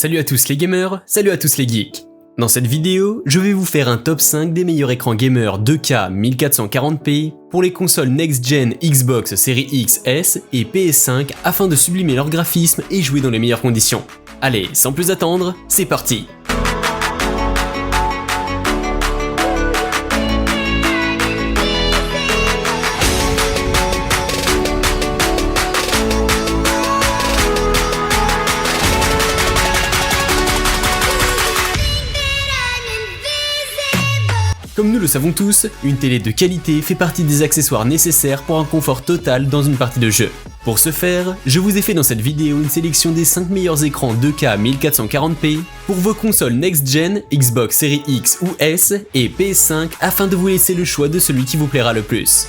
Salut à tous les gamers, salut à tous les geeks. Dans cette vidéo, je vais vous faire un top 5 des meilleurs écrans gamer 2K 1440p pour les consoles next-gen Xbox Series X, S et PS5 afin de sublimer leur graphisme et jouer dans les meilleures conditions. Allez, sans plus attendre, c'est parti! Comme nous le savons tous, une télé de qualité fait partie des accessoires nécessaires pour un confort total dans une partie de jeu. Pour ce faire, je vous ai fait dans cette vidéo une sélection des 5 meilleurs écrans 2K 1440p pour vos consoles next-gen, Xbox Series X ou S et PS5 afin de vous laisser le choix de celui qui vous plaira le plus.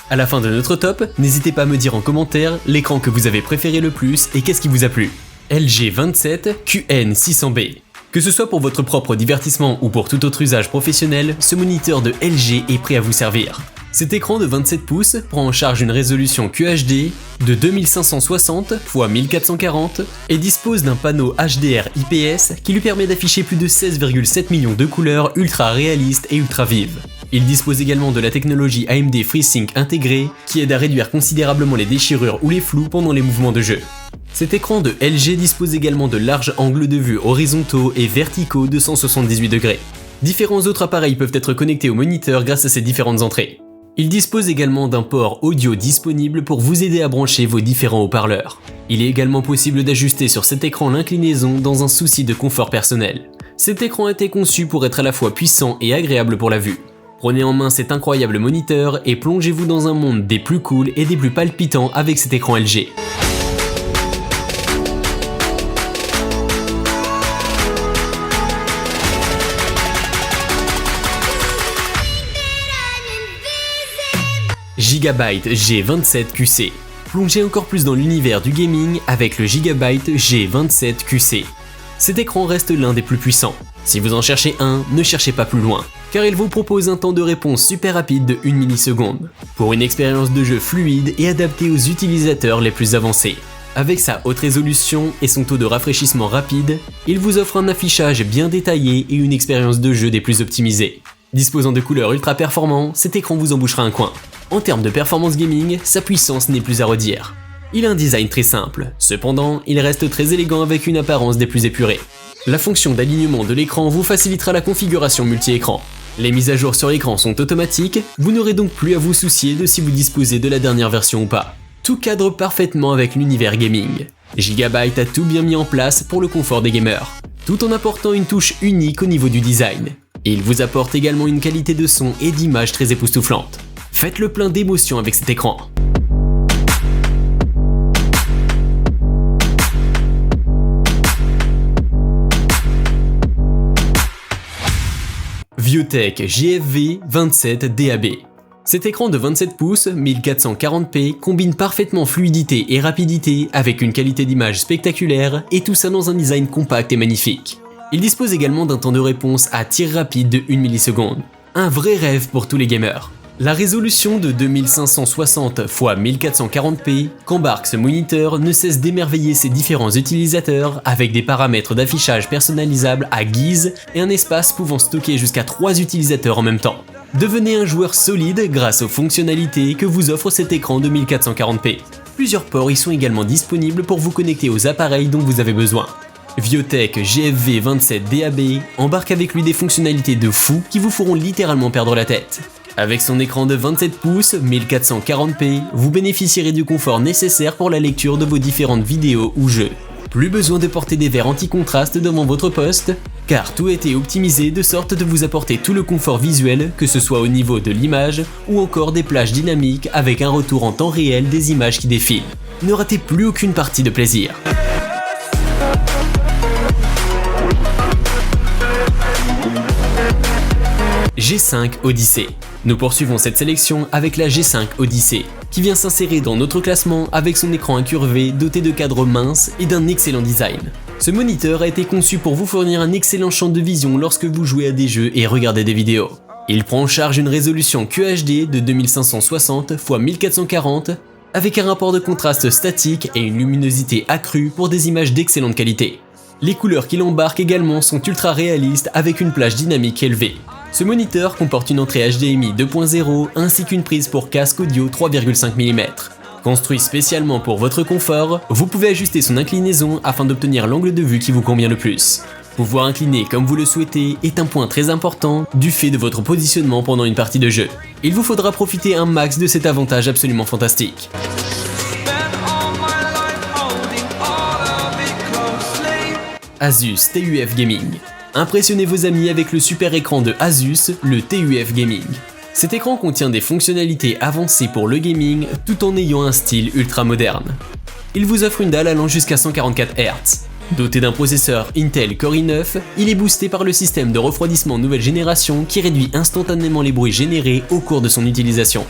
À la fin de notre top, n'hésitez pas à me dire en commentaire l'écran que vous avez préféré le plus et qu'est-ce qui vous a plu. LG27 QN600B. Que ce soit pour votre propre divertissement ou pour tout autre usage professionnel, ce moniteur de LG est prêt à vous servir. Cet écran de 27 pouces prend en charge une résolution QHD de 2560 x 1440 et dispose d'un panneau HDR IPS qui lui permet d'afficher plus de 16,7 millions de couleurs ultra réalistes et ultra vives. Il dispose également de la technologie AMD FreeSync intégrée qui aide à réduire considérablement les déchirures ou les flous pendant les mouvements de jeu. Cet écran de LG dispose également de larges angles de vue horizontaux et verticaux de 178 degrés. Différents autres appareils peuvent être connectés au moniteur grâce à ces différentes entrées. Il dispose également d'un port audio disponible pour vous aider à brancher vos différents haut-parleurs. Il est également possible d'ajuster sur cet écran l'inclinaison dans un souci de confort personnel. Cet écran a été conçu pour être à la fois puissant et agréable pour la vue. Prenez en main cet incroyable moniteur et plongez-vous dans un monde des plus cool et des plus palpitants avec cet écran LG. Gigabyte G27QC. Plongez encore plus dans l'univers du gaming avec le Gigabyte G27QC. Cet écran reste l'un des plus puissants. Si vous en cherchez un, ne cherchez pas plus loin, car il vous propose un temps de réponse super rapide de 1 milliseconde, pour une expérience de jeu fluide et adaptée aux utilisateurs les plus avancés. Avec sa haute résolution et son taux de rafraîchissement rapide, il vous offre un affichage bien détaillé et une expérience de jeu des plus optimisées. Disposant de couleurs ultra performants, cet écran vous en bouchera un coin. En termes de performance gaming, sa puissance n'est plus à redire. Il a un design très simple, cependant, il reste très élégant avec une apparence des plus épurées. La fonction d'alignement de l'écran vous facilitera la configuration multi-écran. Les mises à jour sur l'écran sont automatiques, vous n'aurez donc plus à vous soucier de si vous disposez de la dernière version ou pas. Tout cadre parfaitement avec l'univers gaming. Gigabyte a tout bien mis en place pour le confort des gamers, tout en apportant une touche unique au niveau du design. Il vous apporte également une qualité de son et d'image très époustouflante. Faites le plein d'émotions avec cet écran. Viotech GFV 27 DAB. Cet écran de 27 pouces 1440p combine parfaitement fluidité et rapidité avec une qualité d'image spectaculaire et tout ça dans un design compact et magnifique. Il dispose également d'un temps de réponse à tir rapide de 1 milliseconde. Un vrai rêve pour tous les gamers. La résolution de 2560 x 1440p qu'embarque ce moniteur ne cesse d'émerveiller ses différents utilisateurs avec des paramètres d'affichage personnalisables à guise et un espace pouvant stocker jusqu'à 3 utilisateurs en même temps. Devenez un joueur solide grâce aux fonctionnalités que vous offre cet écran de 1440p. Plusieurs ports y sont également disponibles pour vous connecter aux appareils dont vous avez besoin. Viotech GFV 27 DAB embarque avec lui des fonctionnalités de fou qui vous feront littéralement perdre la tête. Avec son écran de 27 pouces 1440p, vous bénéficierez du confort nécessaire pour la lecture de vos différentes vidéos ou jeux. Plus besoin de porter des verres anti-contraste devant votre poste, car tout a été optimisé de sorte de vous apporter tout le confort visuel, que ce soit au niveau de l'image ou encore des plages dynamiques avec un retour en temps réel des images qui défilent. Ne ratez plus aucune partie de plaisir. G5 Odyssey. Nous poursuivons cette sélection avec la G5 Odyssey, qui vient s'insérer dans notre classement avec son écran incurvé doté de cadres minces et d'un excellent design. Ce moniteur a été conçu pour vous fournir un excellent champ de vision lorsque vous jouez à des jeux et regardez des vidéos. Il prend en charge une résolution QHD de 2560 x 1440 avec un rapport de contraste statique et une luminosité accrue pour des images d'excellente qualité. Les couleurs qu'il embarque également sont ultra réalistes avec une plage dynamique élevée. Ce moniteur comporte une entrée HDMI 2.0 ainsi qu'une prise pour casque audio 3,5 mm. Construit spécialement pour votre confort, vous pouvez ajuster son inclinaison afin d'obtenir l'angle de vue qui vous convient le plus. Pouvoir incliner comme vous le souhaitez est un point très important du fait de votre positionnement pendant une partie de jeu. Il vous faudra profiter un max de cet avantage absolument fantastique. Asus TUF Gaming. Impressionnez vos amis avec le super écran de Asus, le TUF Gaming. Cet écran contient des fonctionnalités avancées pour le gaming tout en ayant un style ultra moderne. Il vous offre une dalle allant jusqu'à 144 Hz. Doté d'un processeur Intel Core i9, il est boosté par le système de refroidissement nouvelle génération qui réduit instantanément les bruits générés au cours de son utilisation.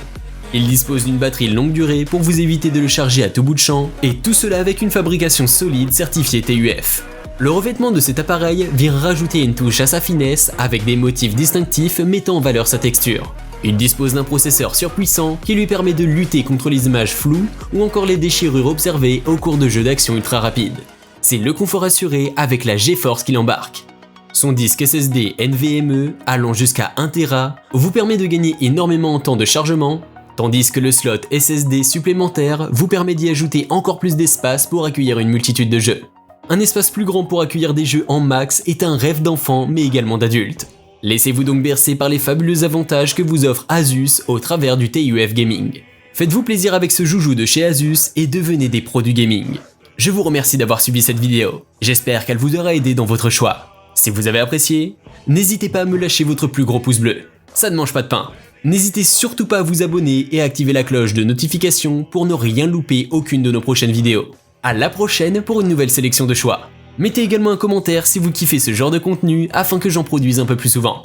Il dispose d'une batterie longue durée pour vous éviter de le charger à tout bout de champ, et tout cela avec une fabrication solide certifiée TUF. Le revêtement de cet appareil vient rajouter une touche à sa finesse avec des motifs distinctifs mettant en valeur sa texture. Il dispose d'un processeur surpuissant qui lui permet de lutter contre les images floues ou encore les déchirures observées au cours de jeux d'action ultra rapides. C'est le confort assuré avec la GeForce qu'il embarque. Son disque SSD NVMe allant jusqu'à 1 Tera vous permet de gagner énormément en temps de chargement, tandis que le slot SSD supplémentaire vous permet d'y ajouter encore plus d'espace pour accueillir une multitude de jeux. Un espace plus grand pour accueillir des jeux en max est un rêve d'enfant mais également d'adulte. Laissez-vous donc bercer par les fabuleux avantages que vous offre Asus au travers du TUF Gaming. Faites-vous plaisir avec ce joujou de chez Asus et devenez des pros du gaming. Je vous remercie d'avoir suivi cette vidéo, j'espère qu'elle vous aura aidé dans votre choix. Si vous avez apprécié, n'hésitez pas à me lâcher votre plus gros pouce bleu, ça ne mange pas de pain. N'hésitez surtout pas à vous abonner et à activer la cloche de notification pour ne rien louper aucune de nos prochaines vidéos. À la prochaine pour une nouvelle sélection de choix. Mettez également un commentaire si vous kiffez ce genre de contenu afin que j'en produise un peu plus souvent.